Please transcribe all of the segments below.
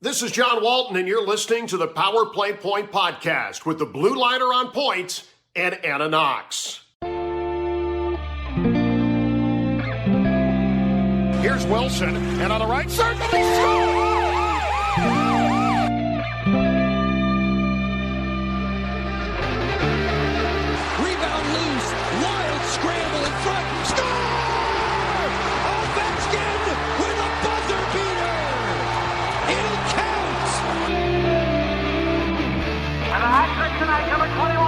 This is John Walton, and you're listening to the Power Play Point podcast with the Blueliner on point and Anna Knox. Here's Wilson, and on the right circle, he scores! Rebound loose, wild scramble in front, score! Ovechkin with a buzzer beater! It'll count! And the hat trick tonight, number 21,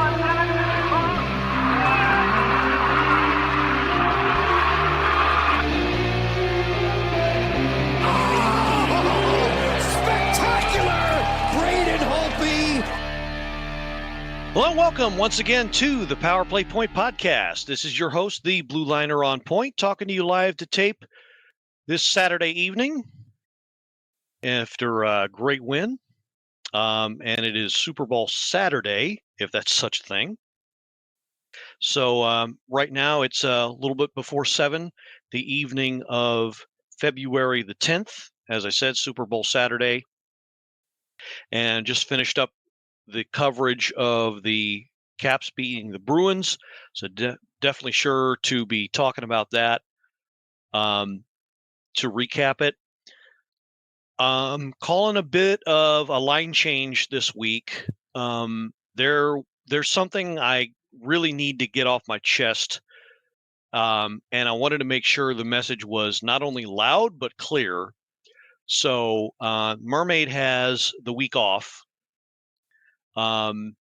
Hello and welcome once again to the Power Play Point podcast. This is your host, the Blueliner on Point, talking to you live to tape this Saturday evening after a great win. And it is Super Bowl Saturday, if that's such a thing. So right now it's a little bit before 7, the evening of February the 10th. As I said, Super Bowl Saturday. And just finished up the coverage of the Caps beating the Bruins. So definitely sure to be talking about that. To recap it, calling a bit of a line change this week. There's something I really need to get off my chest. And I wanted to make sure the message was not only loud, but clear. So Mermaid has the week off. And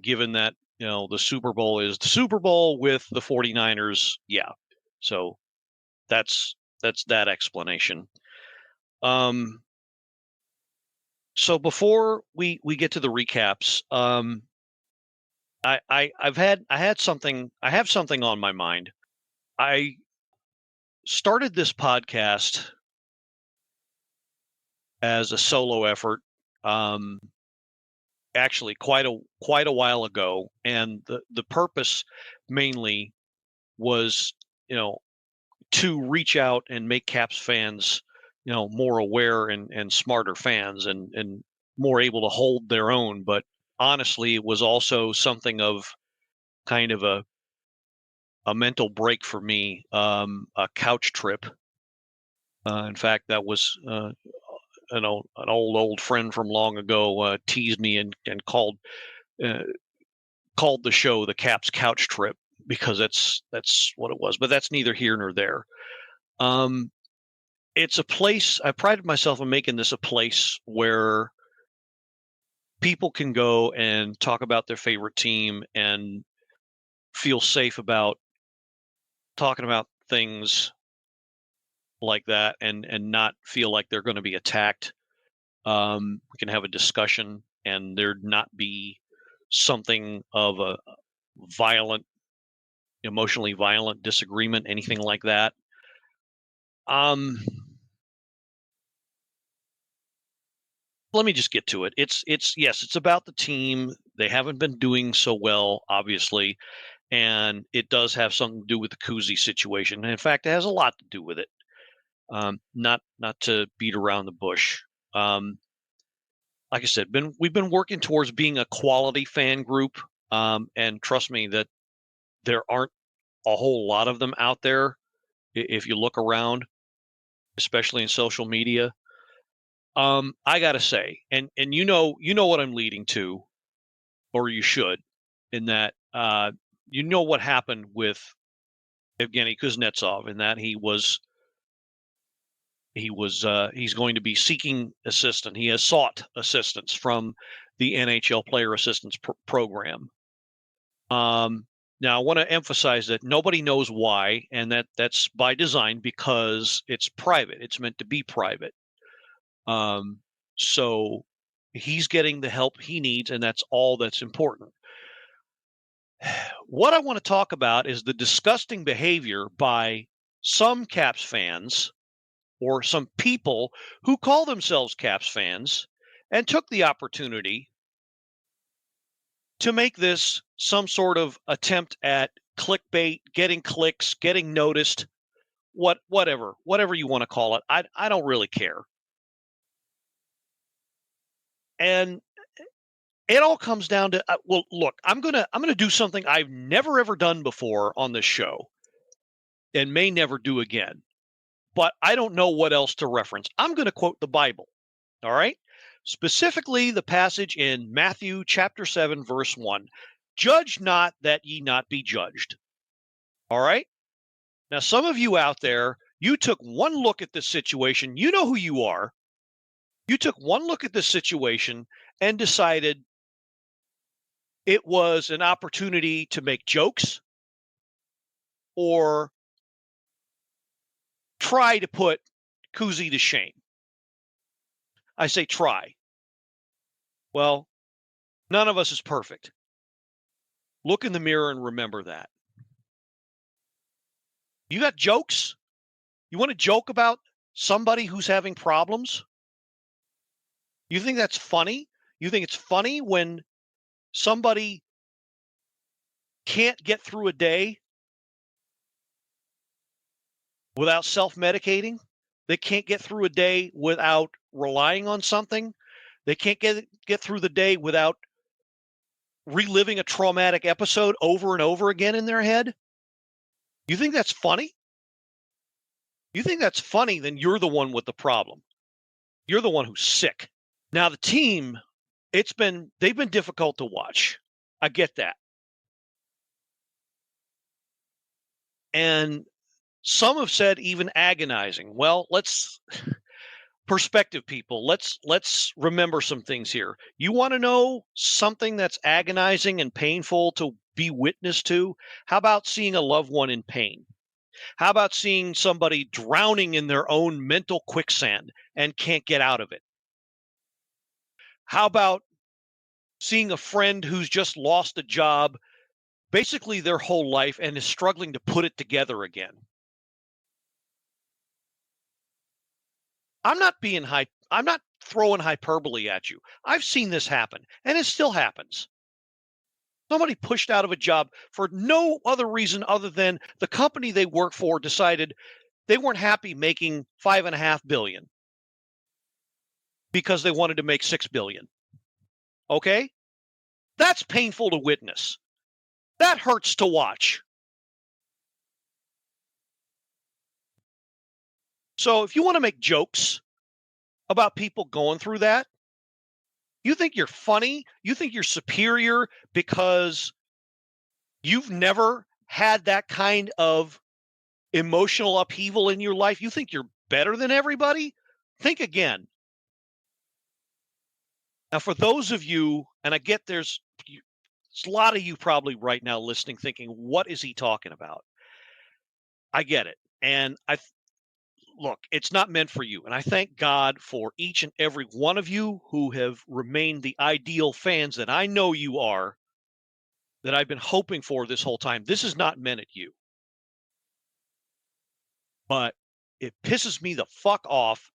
given that, the Super Bowl is the Super Bowl with the 49ers, yeah. So that's that explanation. So before we get to the recaps, I have something on my mind. I started this podcast as a solo effort. Actually quite a while ago, and the purpose mainly was to reach out and make Caps fans more aware and smarter fans and more able to hold their own. But honestly, it was also something of kind of a mental break for me, a couch trip. In fact, that was an old friend from long ago teased me and called the show the Caps Couch Trip, because that's what it was. But that's neither here nor there. It's a place, I prided myself in making this a place where people can go and talk about their favorite team and feel safe about talking about things like that and not feel like they're going to be attacked. We can have a discussion and there not be something of a emotionally violent disagreement, anything like that. Let me just get to it. It's about the team. They haven't been doing so well, obviously, and it does have something to do with the Kuzi situation. And in fact, it has a lot to do with it. Not to beat around the bush. Like I said, we've been working towards being a quality fan group, and trust me that there aren't a whole lot of them out there. If you look around, especially in social media, I gotta say, and you know what I'm leading to, or you should, in that what happened with Evgeny Kuznetsov, in that he's going to be seeking assistance. He has sought assistance from the NHL Player Assistance Program. Now, I want to emphasize that nobody knows why, and that's by design, because it's private. It's meant to be private. So he's getting the help he needs, and that's all that's important. What I want to talk about is the disgusting behavior by some Caps fans, or some people who call themselves Caps fans, and took the opportunity to make this some sort of attempt at clickbait, getting clicks, getting noticed, whatever you want to call it. I don't really care. And it all comes down to, well, look, I'm gonna do something I've never ever done before on this show, and may never do again. But I don't know what else to reference. I'm going to quote the Bible. All right, specifically the passage in Matthew chapter 7, verse 1. Judge not that ye not be judged. All right. Now, some of you out there, you took one look at this situation. You know who you are. You took one look at this situation and decided it was an opportunity to make jokes or try to put Kuzi to shame. I say try. Well, none of us is perfect. Look in the mirror and remember that. You got jokes? You want to joke about somebody who's having problems? You think that's funny? You think it's funny when somebody can't get through a day without self-medicating? They can't get through a day without relying on something? They can't get through the day without reliving a traumatic episode over and over again in their head? You think that's funny? You think that's funny, then you're the one with the problem. You're the one who's sick. Now, the team, they've been difficult to watch. I get that. And some have said even agonizing. Well, perspective, people. Let's remember some things here. You want to know something that's agonizing and painful to be witness to? How about seeing a loved one in pain? How about seeing somebody drowning in their own mental quicksand and can't get out of it? How about seeing a friend who's just lost a job, basically their whole life, and is struggling to put it together again? I'm not throwing hyperbole at you. I've seen this happen, and it still happens. Somebody pushed out of a job for no other reason other than the company they work for decided they weren't happy making $5.5 billion because they wanted to make $6 billion. Okay? That's painful to witness. That hurts to watch. So if you want to make jokes about people going through that, you think you're funny, you think you're superior because you've never had that kind of emotional upheaval in your life, you think you're better than everybody? Think again. Now, for those of you, and I get there's a lot of you probably right now listening thinking, what is he talking about? I get it. And look, it's not meant for you. And I thank God for each and every one of you who have remained the ideal fans that I know you are, that I've been hoping for this whole time. This is not meant at you. But it pisses me the fuck off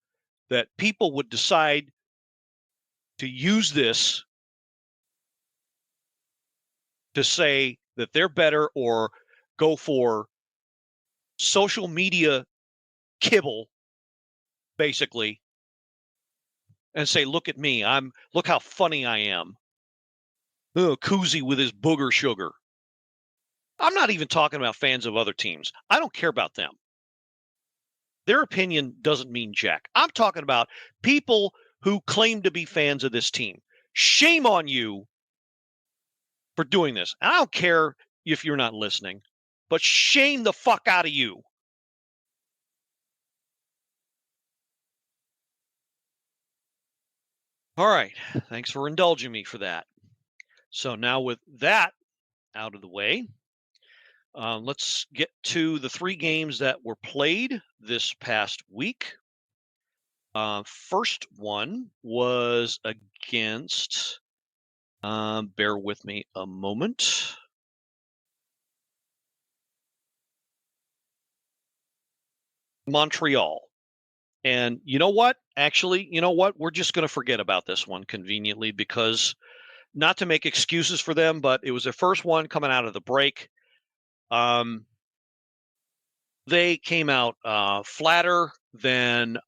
that people would decide to use this to say that they're better or go for social media kibble, basically, and say, look at me, look how funny I am. Oh, Kuzi with his booger sugar. I'm not even talking about fans of other teams. I don't care about them. Their opinion doesn't mean jack. I'm talking about people who claim to be fans of this team. Shame on you for doing this. And I don't care if you're not listening, but shame the fuck out of you. All right. Thanks for indulging me for that. So now with that out of the way, let's get to the 3 games that were played this past week. First one was against, bear with me a moment. Montreal. And you know what? Actually, you know what? We're just going to forget about this one conveniently because not to make excuses for them, but it was their first one coming out of the break. They came out flatter than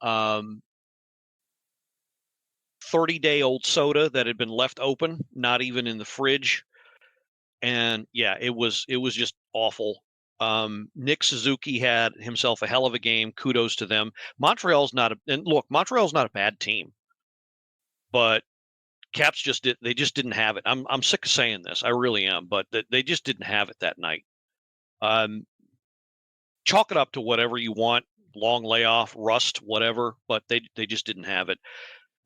30-day-old soda that had been left open, not even in the fridge. And yeah, it was just awful. Nick Suzuki had himself a hell of a game. Kudos to them. Montreal's not a bad team, but Caps they just didn't have it. I'm sick of saying this. I really am, but they just didn't have it that night. Chalk it up to whatever you want, long layoff, rust, whatever, but they just didn't have it.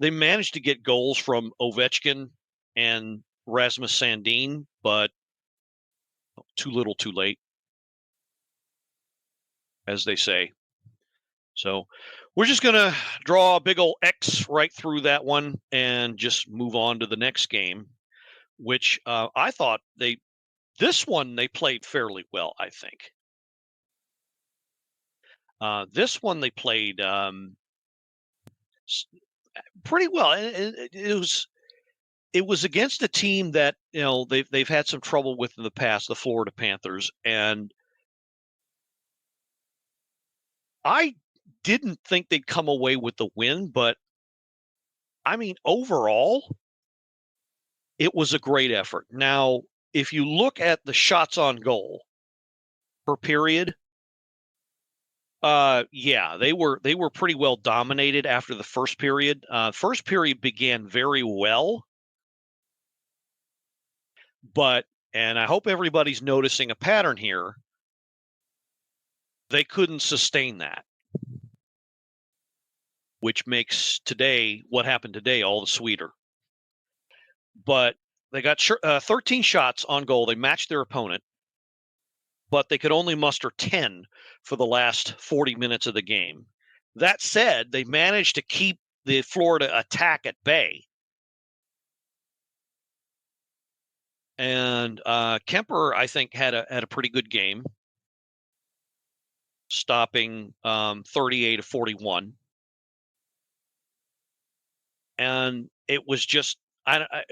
They managed to get goals from Ovechkin and Rasmus Sandin, but too little, too late, as they say. So we're just going to draw a big old X right through that one and just move on to the next game, which I thought this one they played fairly well, I think. This one they played pretty well. It was against a team that they've had some trouble with in the past, the Florida Panthers, and I didn't think they'd come away with the win, but I mean, overall, it was a great effort. Now, if you look at the shots on goal per period, yeah, they were pretty well dominated after the first period. First period began very well, and I hope everybody's noticing a pattern here. They couldn't sustain that, which makes what happened today all the sweeter. But they got 13 shots on goal. They matched their opponent, but they could only muster 10 for the last 40 minutes of the game. That said, they managed to keep the Florida attack at bay. And Kemper, I think, had a pretty good game, stopping 38 of 41. And it was just,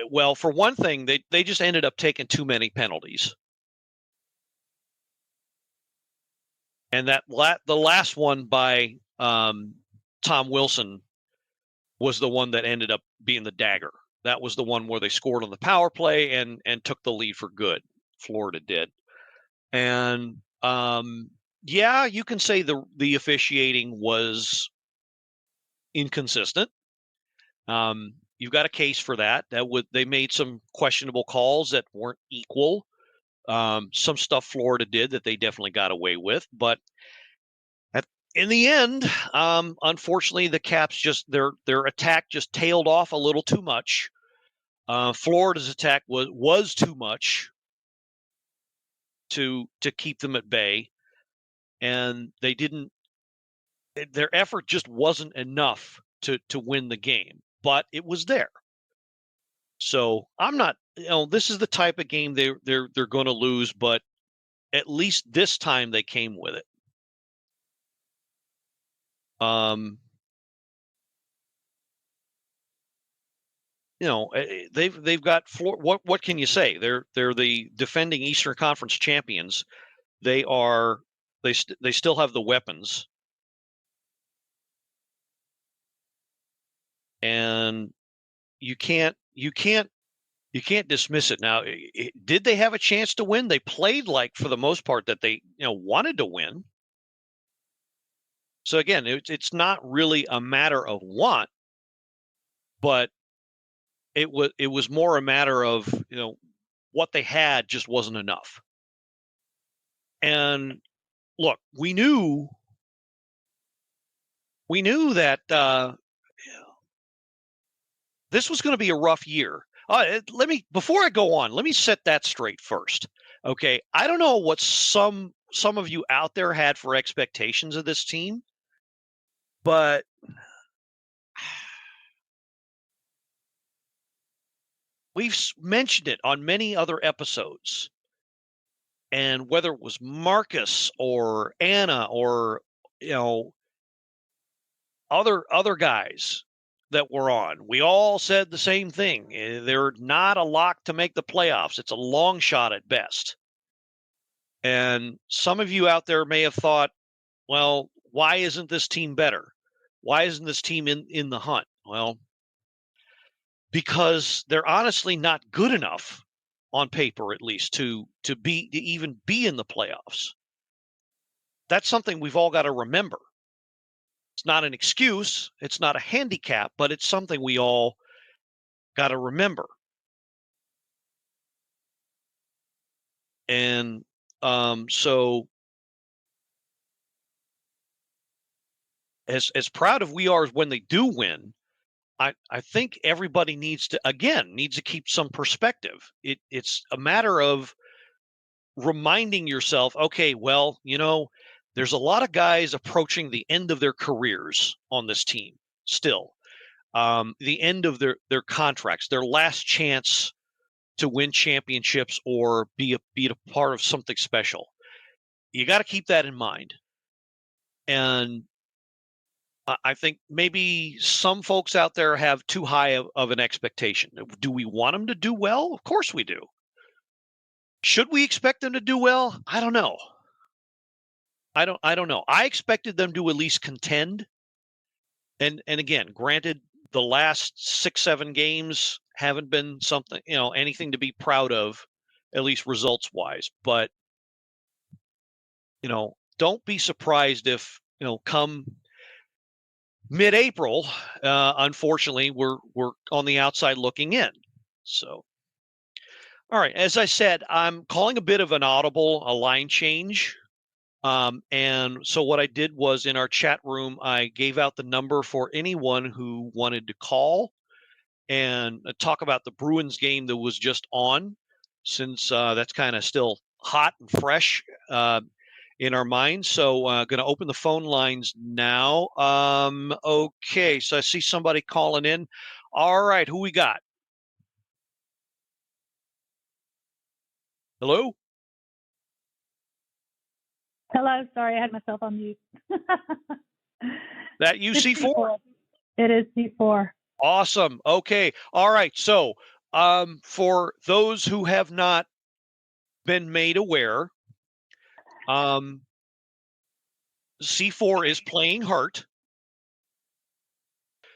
well, for one thing, they just ended up taking too many penalties. And the last one by Tom Wilson was the one that ended up being the dagger. That was the one where they scored on the power play and took the lead for good. Florida did. And yeah, you can say the officiating was inconsistent. You've got a case for that. They made some questionable calls that weren't equal. Some stuff Florida did that they definitely got away with, but in the end, unfortunately, the Caps their attack just tailed off a little too much. Florida's attack was too much to keep them at bay, and their effort just wasn't enough to win the game, but it was there. So I'm not, this is the type of game they're going to lose, but at least this time they came with it. They've got what can you say? They're the defending Eastern Conference champions. They still have the weapons, and you can't dismiss it. Now, did they have a chance to win? They played for the most part that they wanted to win. So again, it's not really a matter of want, but it was more a matter of what they had just wasn't enough. And look, we knew that this was going to be a rough year. Before I go on, let me set that straight first. Okay, I don't know what some of you out there had for expectations of this team, but we've mentioned it on many other episodes. And whether it was Marcus or Anna or other guys that were on, we all said the same thing. They're not a lock to make the playoffs. It's a long shot at best. And some of you out there may have thought, well, why isn't this team better? Why isn't this team in the hunt? Well, because they're honestly not good enough on paper, at least to even be in the playoffs. That's something we've all got to remember. It's not an excuse, it's not a handicap, but it's something we all got to remember. And so as proud of we are when they do win, I think everybody needs to keep some perspective. It's a matter of reminding yourself, okay, well, there's a lot of guys approaching the end of their careers on this team still. The end of their contracts, their last chance to win championships or be a part of something special. You got to keep that in mind. And I think maybe some folks out there have too high of an expectation. Do we want them to do well? Of course we do. Should we expect them to do well? I don't know. I don't know. I expected them to at least contend. And again, granted, the last 6-7 games haven't been something, anything to be proud of, at least results wise. But don't be surprised if come mid-April, unfortunately, we're on the outside looking in. So, all right. As I said, I'm calling a bit of an audible, a line change. And so what I did was in our chat room, I gave out the number for anyone who wanted to call and talk about the Bruins game that was just on, since that's kind of still hot and fresh in our minds. So going to open the phone lines now. Okay, so I see somebody calling in. All right, who we got? Hello? Hello, sorry, I had myself on mute. That UC4? It is C4. Awesome. Okay. All right. So for those who have not been made aware, C4 is playing hurt.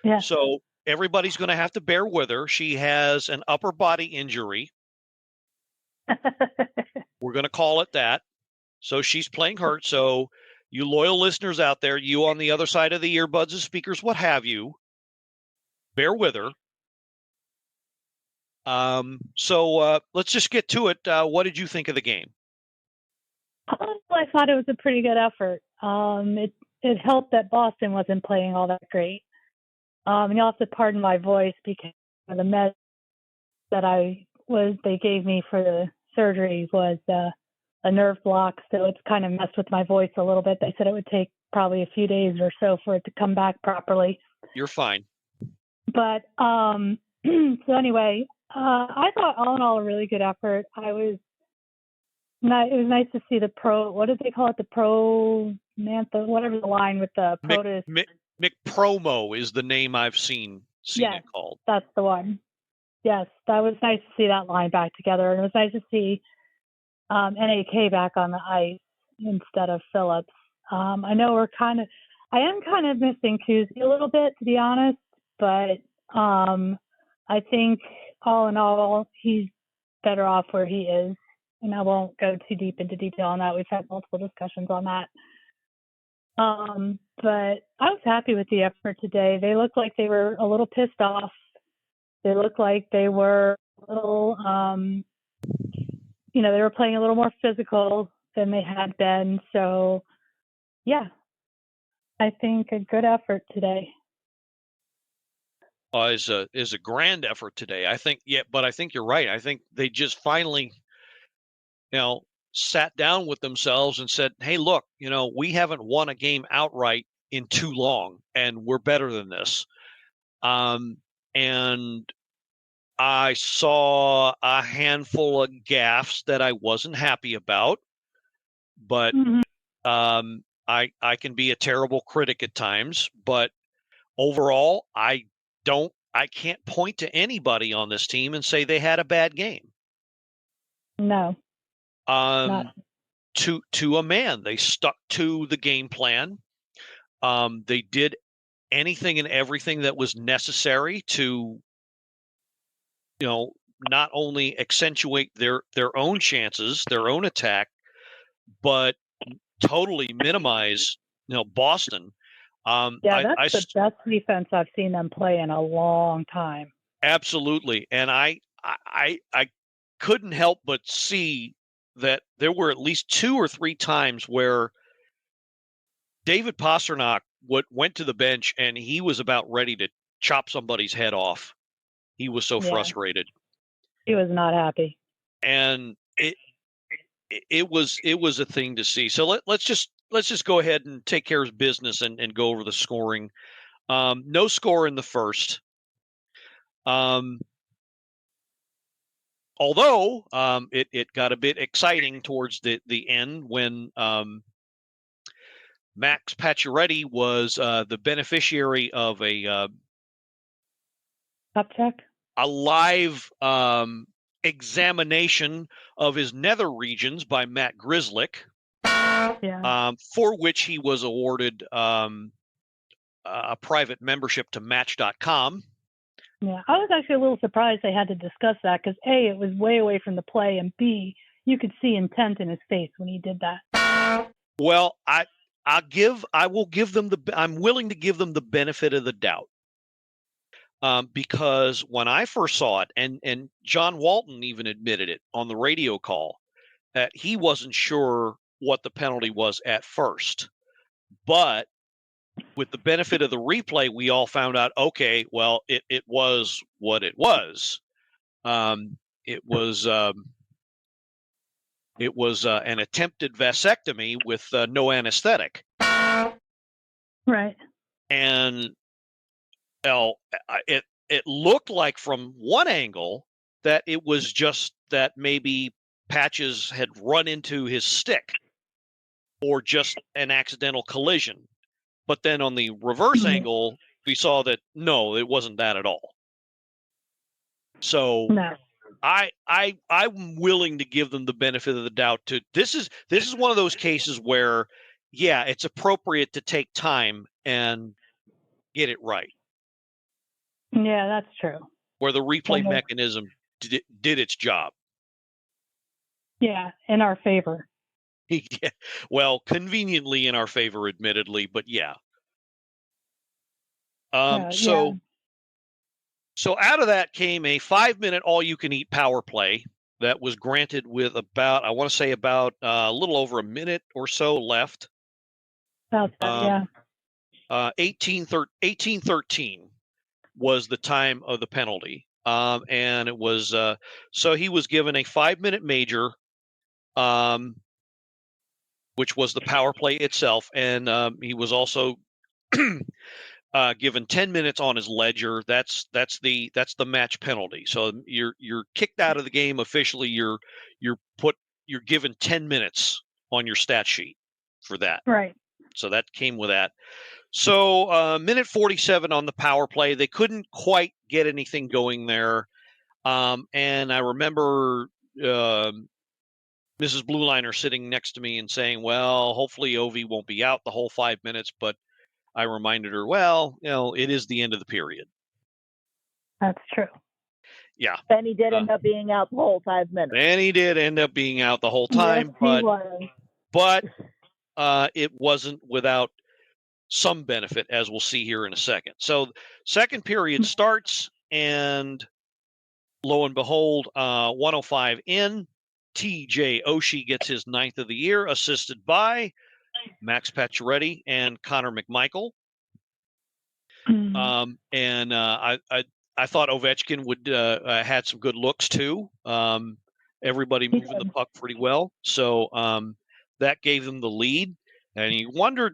Yeah. So everybody's going to have to bear with her. She has an upper body injury. We're going to call it that. So she's playing hurt. So you loyal listeners out there, you on the other side of the earbuds, the speakers, what have you, bear with her. So let's just get to it. What did you think of the game? I thought it was a pretty good effort. It helped that Boston wasn't playing all that great. And you'll have to pardon my voice because the meds that they gave me for the surgery was a nerve block, so it's kind of messed with my voice a little bit. They said it would take probably a few days or so for it to come back properly. You're fine. But so anyway, I thought all in all a really good effort. It was nice to see the what did they call it? The whatever the line with the POTUS. McPromo is the name I've seen yes, it called. That's the one. Yes, that was nice to see that line back together. And it was nice to see NAK back on the ice instead of Phillips. I know I am kind of missing Kuzi a little bit, to be honest, but I think all in all, he's better off where he is. And I won't go too deep into detail on that. We've had multiple discussions on that. But I was happy with the effort today. They looked like they were a little pissed off. They looked like they were a little, they were playing a little more physical than they had been. So, yeah, I think a good effort today. Is a grand effort today. I think, but I think you're right. I think they just finally, sat down with themselves and said, hey, look, we haven't won a game outright in too long, and we're better than this. And I saw a handful of gaffes that I wasn't happy about, but I can be a terrible critic at times, but overall, I can't point to anybody on this team and say they had a bad game. No. To a man, they stuck to the game plan. They did anything and everything that was necessary to not only accentuate their own chances, their own attack, but totally minimize, Boston. That's the best defense I've seen them play in a long time. Absolutely. And I couldn't help but see that there were at least 2 or 3 times where David Pastrnak went to the bench and he was about ready to chop somebody's head off. He was so frustrated. He was not happy. And it was a thing to see. So let's just go ahead and take care of business and go over the scoring. No score in the first. Although it got a bit exciting towards the end when Max Pacioretty was the beneficiary of a Cup check? A live examination of his nether regions by Matt Grzelcyk, for which he was awarded a private membership to Match.com. Yeah, I was actually a little surprised they had to discuss that because A, it was way away from the play, and B, you could see intent in his face when he did that. Well, I'm willing to give them the benefit of the doubt. Because when I first saw it, and John Walton even admitted it on the radio call, that he wasn't sure what the penalty was at first. But with the benefit of the replay, we all found out, okay, well, it was what it was. It was an attempted vasectomy with no anesthetic. Right. And it looked like from one angle that it was just that maybe Patches had run into his stick or just an accidental collision. But then on the reverse angle, we saw that no, it wasn't that at all. So no. I'm willing to give them the benefit of the doubt. This is one of those cases where, yeah, it's appropriate to take time and get it right. Yeah, that's true. Where the replay mechanism did its job. Yeah, in our favor. Yeah. Well, conveniently in our favor, admittedly, but yeah. So out of that came a 5-minute all-you-can-eat power play that was granted with about a little over a minute or so left. About that, 18-13 was the time of the penalty. And it was so he was given a 5-minute major, which was the power play itself, and he was also given 10 minutes on his ledger. That's the match penalty. So you're kicked out of the game officially. You're given 10 minutes on your stat sheet for that. Right. So that came with that. So minute 47 on the power play. They couldn't quite get anything going there. And I remember Mrs. Blueliner sitting next to me and saying, well, hopefully Ovi won't be out the whole 5 minutes. But I reminded her, well, it is the end of the period. That's true. Yeah. And he did end up being out the whole 5 minutes. And he did end up being out the whole time. Yes, but it wasn't without some benefit, as we'll see here in a second. So second period starts, and lo and behold, 105 in, TJ Oshie gets his 9th of the year, assisted by Max Pacioretty and Connor McMichael. And I thought Ovechkin would had some good looks too. Everybody moving the puck pretty well, so that gave them the lead. And you wonder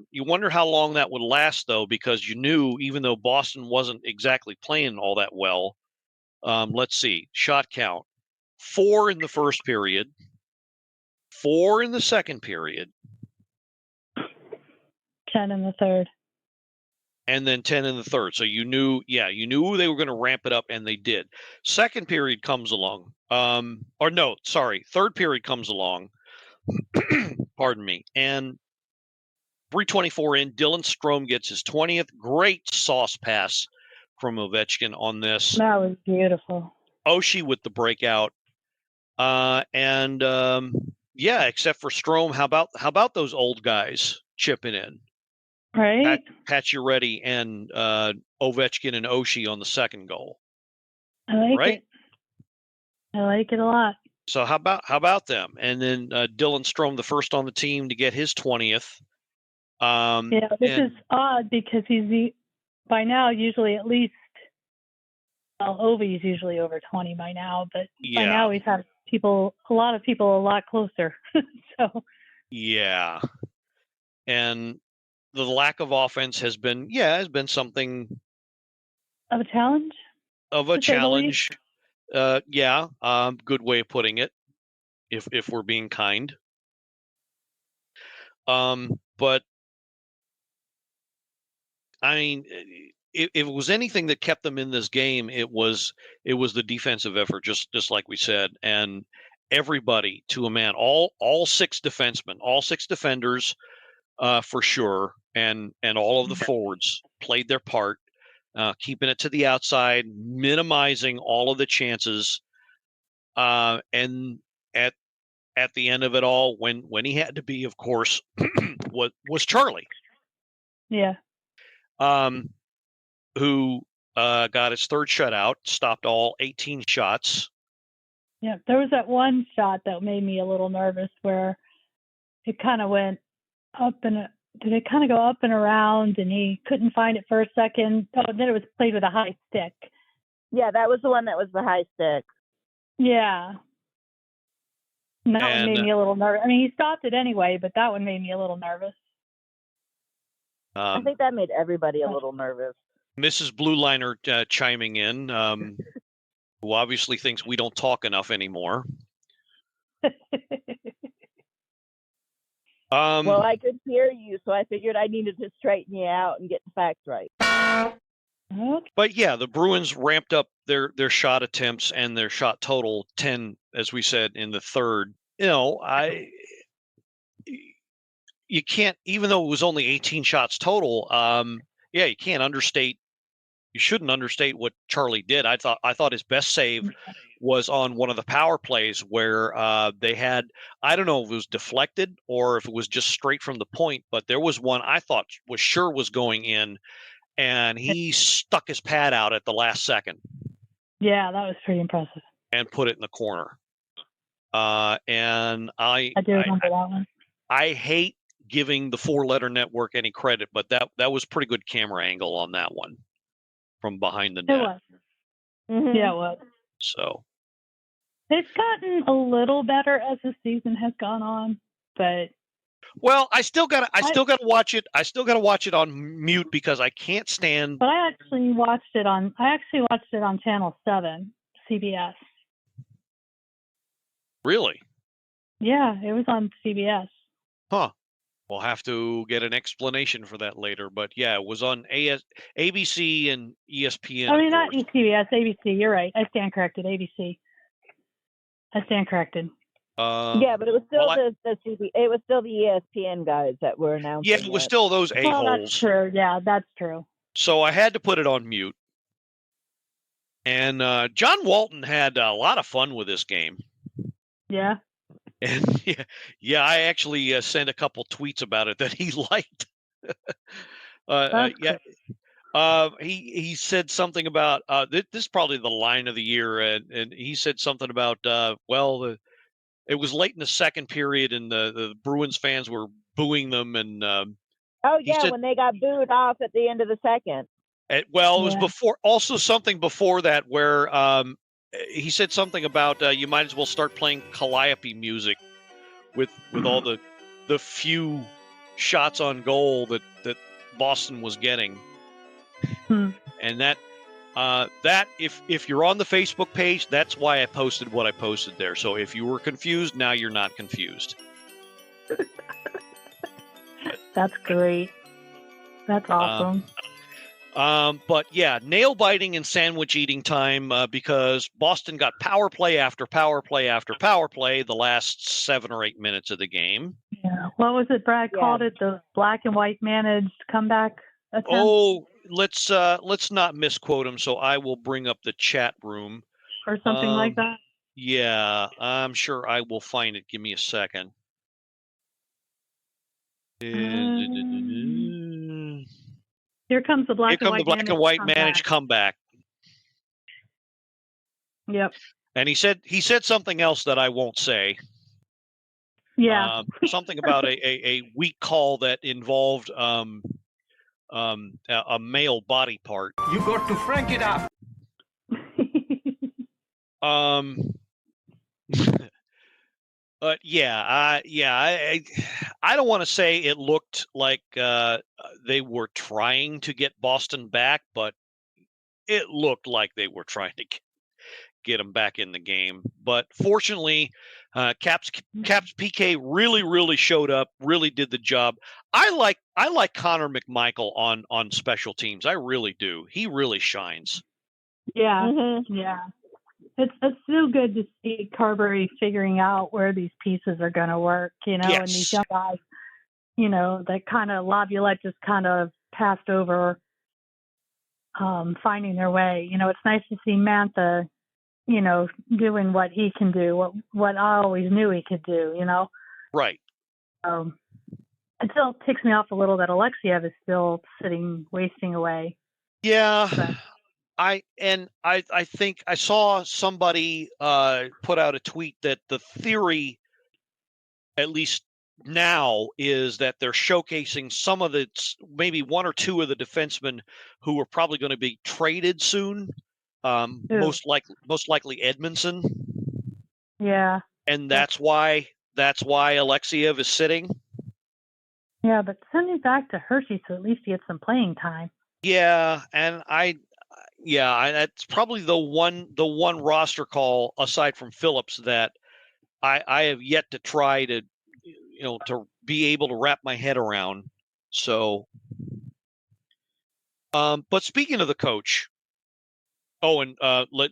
how long that would last, though, because you knew, even though Boston wasn't exactly playing all that well. Let's see, shot count: 4 in the first period, 4 in the second period, 10 in the third, and then 10 in the third. So you knew they were going to ramp it up, and they did. Second period comes along, third period comes along. Pardon me, and 3:24 in, Dylan Strome gets his 20th. Great sauce pass from Ovechkin on this. That was beautiful. Oshie with the breakout. And except for Strome, how about those old guys chipping in? Right. Pat Uretti and Ovechkin and Oshie on the second goal. I like right? it. I like it a lot. So how about them? And then Dylan Strome, the first on the team to get his 20th. This is odd because he's by now usually at least. Well, Ovi's usually over 20 by now, but by now we've had a lot of people a lot closer. So. Yeah, and the lack of offense has been something of a challenge. Good way of putting it, if we're being kind. But I mean, if it was anything that kept them in this game, it was the defensive effort, just like we said, and everybody to a man, all six defensemen, all six defenders, for sure, and all of the forwards played their part, keeping it to the outside, minimizing all of the chances, and at the end of it all, when he had to be, of course, was Charlie. Yeah. Who got his third shutout, stopped all 18 shots. Yeah, there was that one shot that made me a little nervous where it kind of went up and did it kind of go up and around and he couldn't find it for a second. Oh, and then it was played with a high stick. Yeah, that was the one that was the high stick. Yeah. And that one made me a little nervous. I mean, he stopped it anyway, but that one made me a little nervous. I think that made everybody a little nervous. Mrs. Blueliner chiming in, who obviously thinks we don't talk enough anymore. Well, I could hear you, so I figured I needed to straighten you out and get the facts right. But yeah, the Bruins ramped up their shot attempts and their shot total 10, as we said, in the third. You can't, even though it was only 18 shots total, you can't understate. You shouldn't understate what Charlie did. I thought his best save was on one of the power plays where they had, I don't know if it was deflected or if it was just straight from the point, but there was one I thought was going in, and he stuck his pad out at the last second. Yeah, that was pretty impressive. And put it in the corner. And I do remember that one. I hate giving the four-letter network any credit, but that was pretty good camera angle on that one from behind the net. It was. Mm-hmm. Yeah, it was. So it's gotten a little better as the season has gone on, but I still gotta watch it. I still gotta watch it on mute because I can't stand. But I actually watched it on Channel 7, CBS. Really? Yeah, it was on CBS. Huh. We'll have to get an explanation for that later. But yeah, it was on ABC and ESPN. I mean, not CBS, ABC. You're right. I stand corrected. ABC. I stand corrected. Yeah, but it was still it was still the ESPN guys that were announcing. Yeah, it was still those a-holes. Well, that's true. Yeah, that's true. So I had to put it on mute. And John Walton had a lot of fun with this game. Yeah. And I actually sent a couple tweets about it that he liked. He said something about this is probably the line of the year, and he said something about it was late in the second period, and the Bruins fans were booing them, and when they got booed off at the end of the second. It was before, also something before that where he said something about you might as well start playing Calliope music with all the few shots on goal that Boston was getting. And that if you're on the Facebook page, that's why I posted what I posted there. So if you were confused, now you're not confused. That's great. That's awesome. But yeah, nail biting and sandwich eating time because Boston got power play after power play after power play the last 7 or 8 minutes of the game. Yeah. What was it Brad called it? The black and white managed comeback attempt? Oh, let's not misquote him. So I will bring up the chat room. or something like that? Yeah, I'm sure I will find it. Give me a second. Here comes the black and white managed comeback. Yep. And he said something else that I won't say. Yeah. Something about a weak call that involved a male body part. You got to frank it up. But yeah, I don't want to say it looked like they were trying to get Boston back, but it looked like they were trying to get them back in the game. But fortunately, Caps PK really showed up, really did the job. I like Connor McMichael on special teams. I really do. He really shines. Yeah. Mm-hmm. Yeah. It's so good to see Carberry figuring out where these pieces are going to work, and these young guys, that kind of Laviolette just kind of passed over, finding their way. It's nice to see Mantha, doing what he can do, what I always knew he could do, Right. It still ticks me off a little that Alexiev is still wasting away. Yeah. But I think I saw somebody put out a tweet that the theory, at least now, is that they're showcasing some of maybe one or two of the defensemen who are probably going to be traded soon. Most likely Edmondson. Yeah. And that's why Alexiev is sitting. Yeah, but send him back to Hershey so at least he gets some playing time. Yeah, and that's probably the one roster call aside from Phillips that I have yet to try to to be able to wrap my head around. So, but speaking of the coach, and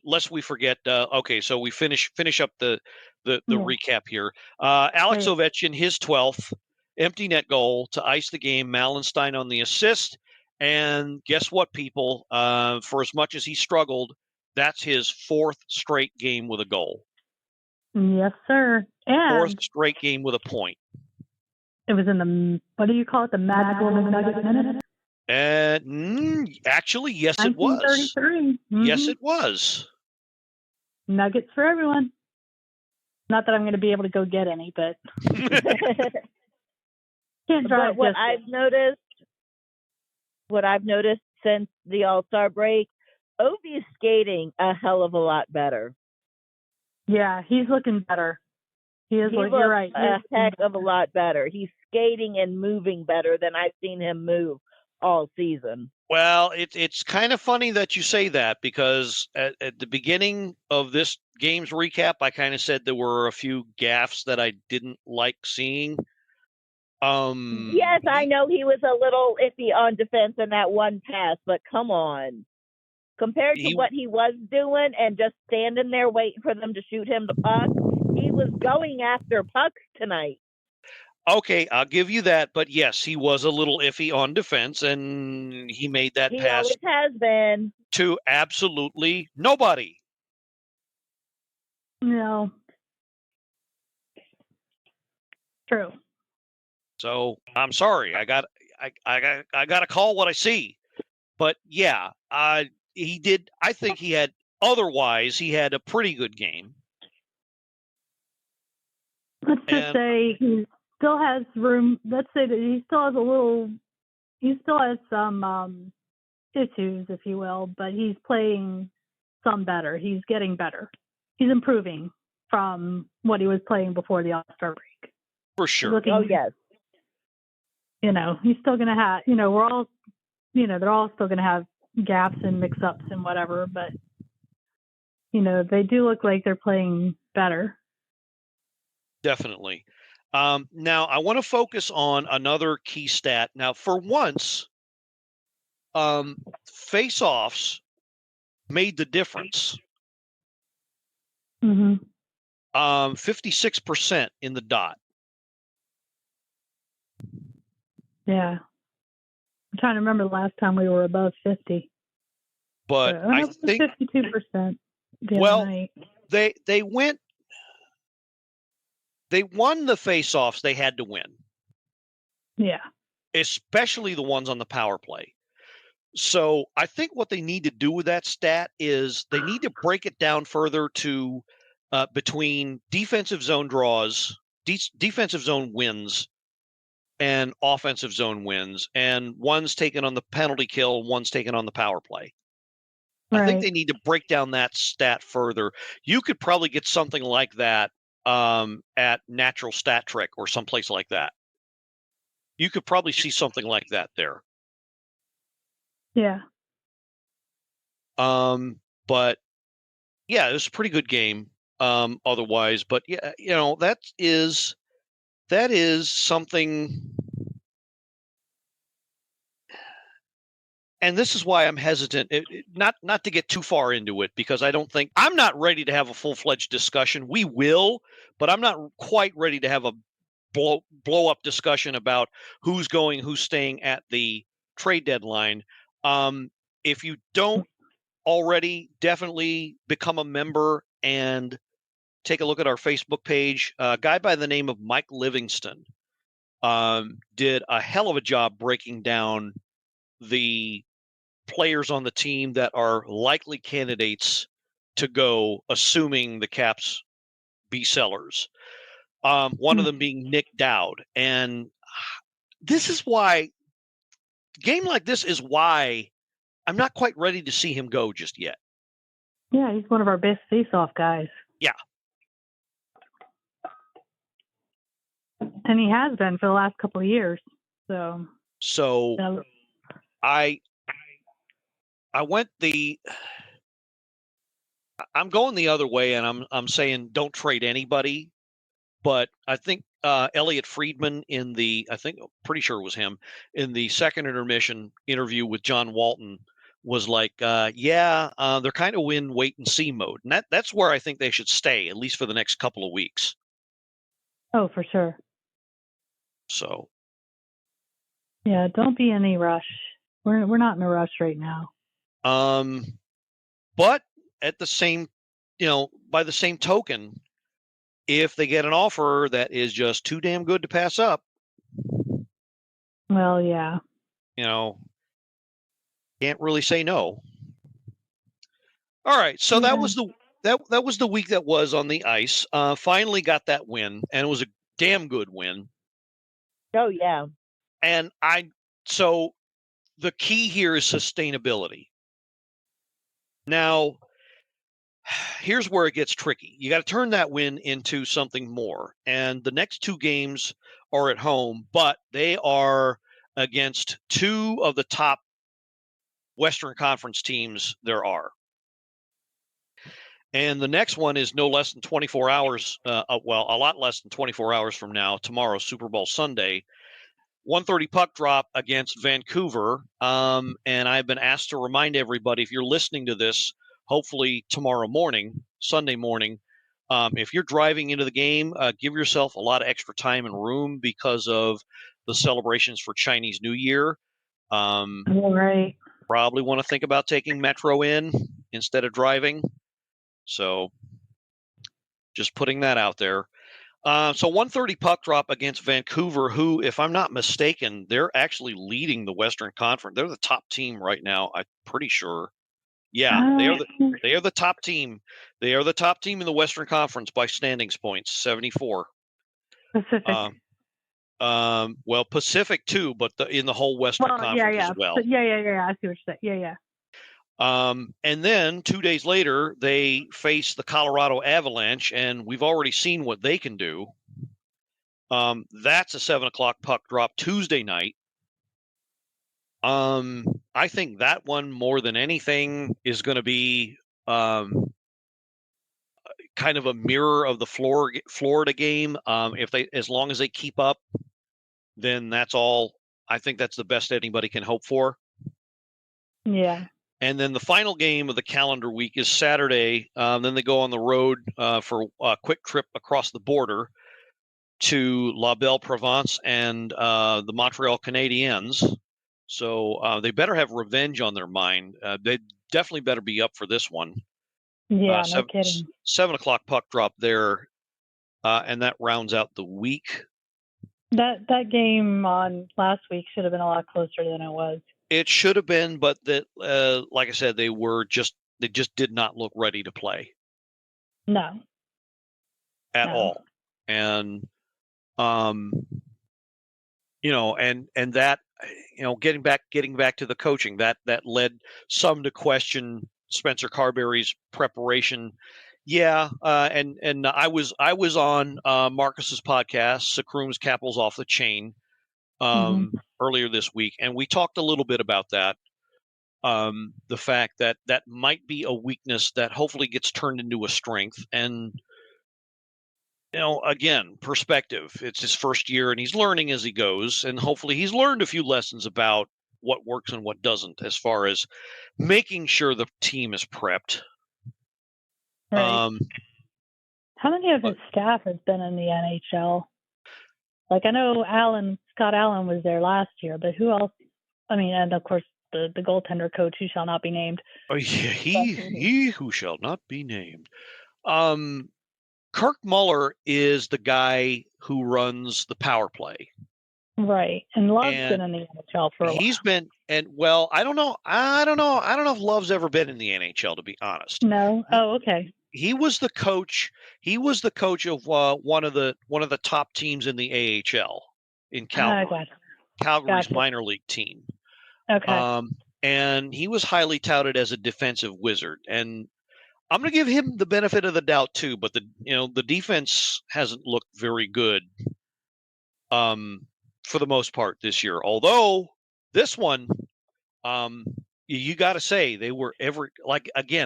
lest we forget. Okay, so we finish up the recap here. Alex Ovechkin, his 12th empty net goal to ice the game. Malenstein on the assist. And guess what, people? For as much as he struggled, that's his 4th straight game with a goal. Yes, sir. And 4th straight game with a point. It was in the, what do you call it, the magical McNugget minute? Actually, yes, it was. 1933. Mm-hmm. Yes, it was. Nuggets for everyone. Not that I'm going to be able to go get any, but can't drive. But what I've noticed since the All-Star break, Ovi's skating a hell of a lot better. Yeah, he's looking better. You're right. A heck of a lot better. He's skating and moving better than I've seen him move all season. Well, it's kind of funny that you say that because at the beginning of this game's recap, I kind of said there were a few gaffes that I didn't like seeing. Yes, I know he was a little iffy on defense in that one pass, but come on. Compared to what he was doing and just standing there waiting for them to shoot him the puck, he was going after pucks tonight. Okay, I'll give you that, but yes, he was a little iffy on defense, and he made that pass. He always has been. To absolutely nobody. No. True. So I'm sorry. I got to call what I see. But yeah, he did. I think he had a pretty good game. Let's just say he still has room. Let's say that he still has some issues, if you will, but he's playing some better. He's getting better. He's improving from what he was playing before the All-Star break. For sure. Yes. He's still going to have, we're all, they're all still going to have gaps and mix-ups and whatever, but, they do look like they're playing better. Definitely. Now, I want to focus on another key stat. Now, for once, face-offs made the difference. Mm-hmm. 56% in the dot. Yeah. I'm trying to remember the last time we were above 50. But I think 52%. the other Well, night. they won the face-offs they had to win. Yeah. Especially the ones on the power play. So I think what they need to do with that stat is they need to break it down further to between defensive zone draws, defensive zone wins, and offensive zone wins, and one's taken on the penalty kill, one's taken on the power play. Right. I think they need to break down that stat further. You could probably get something like that at Natural Stat Trick or someplace like that. You could probably see something like that there. Yeah. But yeah, it was a pretty good game. Otherwise, but yeah, that is something. And this is why I'm hesitant, not to get too far into it, because I'm not ready to have a full-fledged discussion. We will, but I'm not quite ready to have a blow up discussion about who's staying at the trade deadline. If you don't already, definitely become a member and take a look at our Facebook page. A guy by the name of Mike Livingston did a hell of a job breaking down the players on the team that are likely candidates to go, assuming the Caps be sellers. One of them being Nick Dowd. And this is why, a game like this is why I'm not quite ready to see him go just yet. Yeah, he's one of our best face-off guys. Yeah. And he has been for the last couple of years. So I'm going the other way, and I'm saying don't trade anybody. But I think Elliot Friedman pretty sure it was him, in the second intermission interview with John Walton was like, they're kind of in wait and see mode. And that's where I think they should stay, at least for the next couple of weeks. Oh, for sure. So. Yeah, don't be in any rush. We're not in a rush right now. But at the same, by the same token, if they get an offer that is just too damn good to pass up. Well, yeah. Can't really say no. All right, so that was the week that was on the ice. Finally got that win, and it was a damn good win. Oh yeah. And so the key here is sustainability. Now, here's where it gets tricky. You got to turn that win into something more. And the next two games are at home, but they are against two of the top Western Conference teams there are. And the next one is no less than 24 hours, a lot less than 24 hours from now, tomorrow, Super Bowl Sunday. 1:30 puck drop against Vancouver. And I've been asked to remind everybody, if you're listening to this, hopefully tomorrow morning, Sunday morning, if you're driving into the game, give yourself a lot of extra time and room because of the celebrations for Chinese New Year. All right. Probably want to think about taking Metro in instead of driving. So just putting that out there. So 1:30 puck drop against Vancouver, who, if I'm not mistaken, they're actually leading the Western Conference. They're the top team right now, I'm pretty sure. Yeah, they are the top team. They are the top team in the Western Conference by standings points, 74. Pacific. Well, Pacific too, but in the whole Western Conference as well. Yeah. I see what you're saying. Yeah. And then 2 days later, they face the Colorado Avalanche, and we've already seen what they can do. That's a 7:00 puck drop Tuesday night. I think that one, more than anything, is going to be kind of a mirror of the Florida game. As long as they keep up, then that's all. I think that's the best anybody can hope for. Yeah. And then the final game of the calendar week is Saturday. Then they go on the road for a quick trip across the border to La Belle Provence and the Montreal Canadiens. So they better have revenge on their mind. They definitely better be up for this one. Yeah, no kidding. 7 o'clock puck drop there, and that rounds out the week. That game on last week should have been a lot closer than it was. It should have been, but that, like I said, they just did not look ready to play. No. At all. And, and that, getting back to the coaching, that led some to question Spencer Carberry's preparation. Yeah. And I was on Marcus's podcast, Sakroom's Capitals Off the Chain, earlier this week. And we talked a little bit about that. The fact that might be a weakness that hopefully gets turned into a strength. And, again, perspective. It's his first year and he's learning as he goes. And hopefully he's learned a few lessons about what works and what doesn't, as far as making sure the team is prepped. Right. How many of his staff has been in the NHL? Like, I know Scott Allen was there last year, but who else? I mean, and of course, the goaltender coach who shall not be named. Oh, yeah, he who shall not be named. Kirk Muller is the guy who runs the power play. Right. And Love's been in the NHL for a while. He's been, I don't know if Love's ever been in the NHL, to be honest. No. Oh, okay. He was the coach. He was the coach of one of the top teams in the AHL in Calgary. Calgary's minor league team. Okay. And he was highly touted as a defensive wizard. And I'm going to give him the benefit of the doubt too, but the defense hasn't looked very good for the most part this year. Although this one, you got to say they were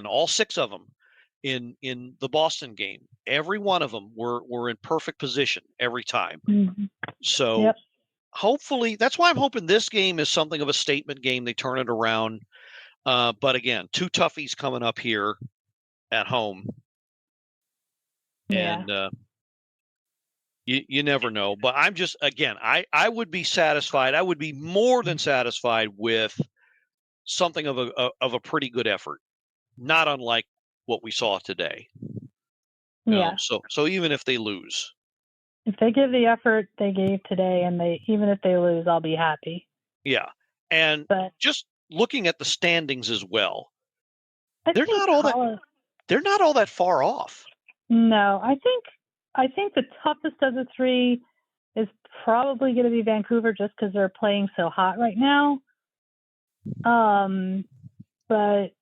all 6 of them in the Boston game. Every one of them were in perfect position every time. Mm-hmm. So hopefully, that's why I'm hoping this game is something of a statement game. They turn it around. But again, 2 toughies coming up here at home. Yeah. And you never know. But I'm just, again, I would be satisfied. I would be more than satisfied with something of a pretty good effort, not unlike what we saw today. Yeah. So even if they lose, if they give the effort they gave today, and even if they lose, I'll be happy. Yeah. And just looking at the standings as well, they're not all that far off. No, I think the toughest of the 3 is probably going to be Vancouver, just because they're playing so hot right now. But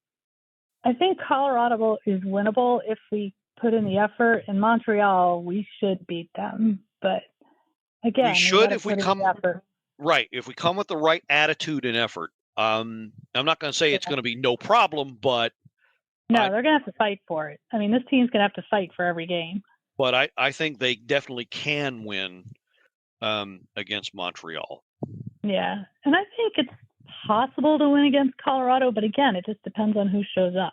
I think Colorado is winnable if we put in the effort. In Montreal, we should beat them. But again, we should if we come right. If we come with the right attitude and effort. I'm not going to say it's going to be no problem, but no, they're going to have to fight for it. I mean, this team's going to have to fight for every game. But I think they definitely can win against Montreal. Yeah, and I think it's possible to win against Colorado, but again, it just depends on who shows up.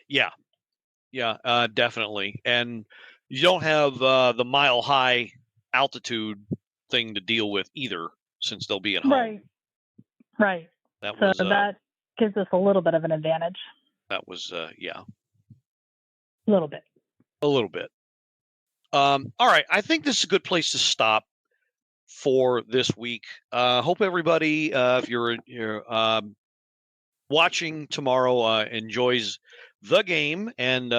Yeah, definitely. And you don't have the mile-high altitude thing to deal with either, since they'll be at home. Right. That gives us a little bit of an advantage. That was, yeah. A little bit. All right. I think this is a good place to stop for this week. Hope everybody, if you're watching tomorrow, enjoys the game. And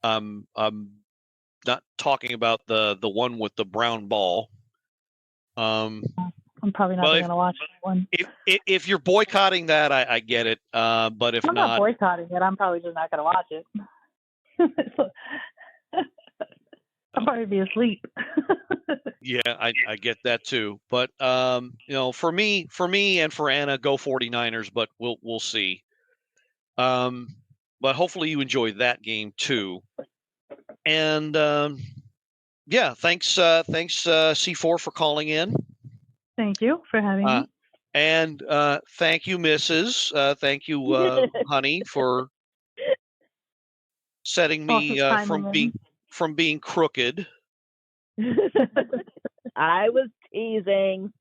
I'm not talking about the one with the brown ball. I'm probably not going to watch that one. If you're boycotting that, I get it. But if I'm not boycotting it, I'm probably just not going to watch it. I'll probably be asleep. Yeah, I get that too. But for me and for Anna, go 49ers. But we'll see. But hopefully you enjoy that game too. And thanks C4 for calling in. Thank you for having me. And thank you, Mrs. Thank you, honey, for setting me from being crooked. I was teasing.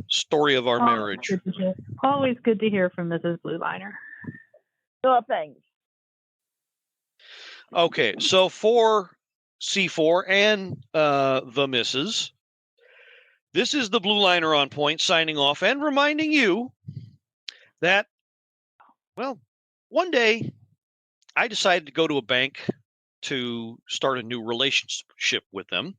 Story of our marriage. Always good to hear from Mrs. Blueliner. Oh, thanks. Okay, so for C4 and the missus, this is the Blueliner on Point signing off and reminding you that, well, one day I decided to go to a bank to start a new relationship with them.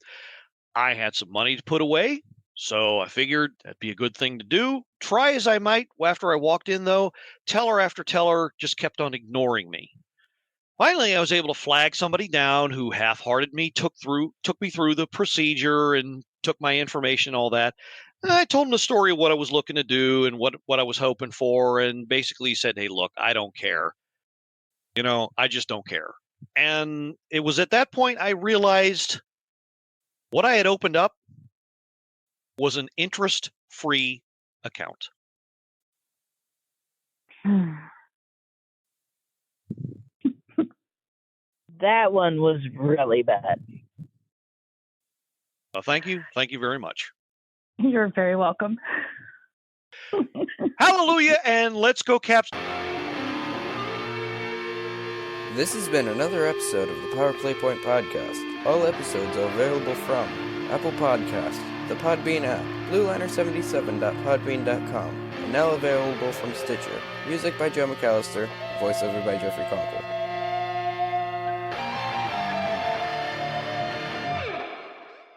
I had some money to put away, so I figured that'd be a good thing to do. Try as I might, after I walked in, though, teller after teller just kept on ignoring me. Finally, I was able to flag somebody down who half-hearted me, took me through the procedure and took my information, all that. And I told him the story of what I was looking to do and what I was hoping for, and basically said, hey, look, I don't care. I just don't care. And it was at that point I realized what I had opened up was an interest-free account. That one was really bad. Thank you. Thank you very much. You're very welcome. Hallelujah, and let's go Caps. This has been another episode of the Power Play Point Podcast. All episodes are available from Apple Podcasts, the Podbean app, blueliner77.podbean.com, and now available from Stitcher. Music by Joe McAllister, voiceover by Jeffrey Conkle.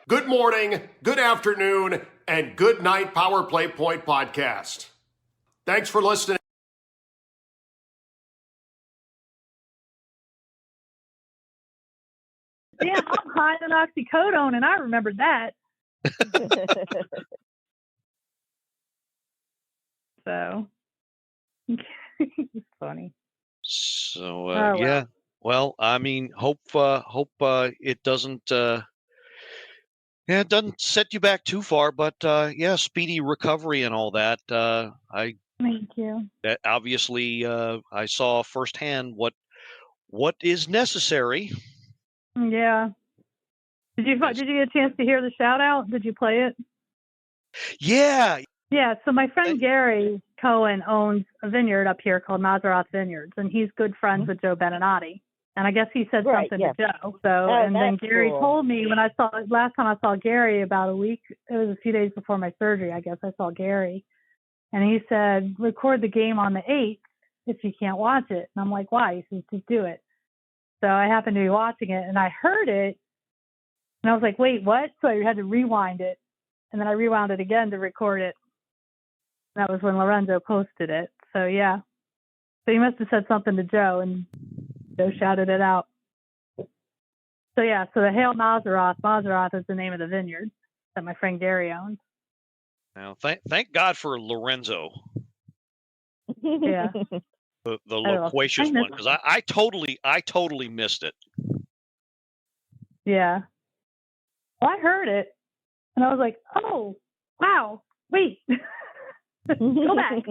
Good morning, good afternoon, and good night, Power Play Point Podcast. Thanks for listening. Yeah, I'm high on oxycodone, and I remembered that. So, it's funny. So, yeah. Well, I mean, hope it doesn't. It doesn't set you back too far, but speedy recovery and all that. Thank you. Obviously, I saw firsthand what is necessary. Yeah. Did you get a chance to hear the shout out? Did you play it? Yeah. Yeah. So my friend Gary Cohen owns a vineyard up here called Nazareth Vineyards, and he's good friends with Joe Beninati. And I guess he said something to Joe. So, and then Gary told me last time I saw Gary about a week, it was a few days before my surgery, I guess I saw Gary. And he said, record the game on the 8th if you can't watch it. And I'm like, why? He says, just do it. So I happened to be watching it and I heard it. And I was like, wait, what? So I had to rewind it. And then I rewound it again to record it. And that was when Lorenzo posted it. So, yeah. So he must have said something to Joe and Joe shouted it out. So, yeah. So the Hail Nazareth. Nazareth is the name of the vineyard that my friend Gary owns. Now, thank God for Lorenzo. Yeah. The loquacious one, because I totally missed it. Yeah. Well, I heard it, and I was like, oh, wow, wait. Go back.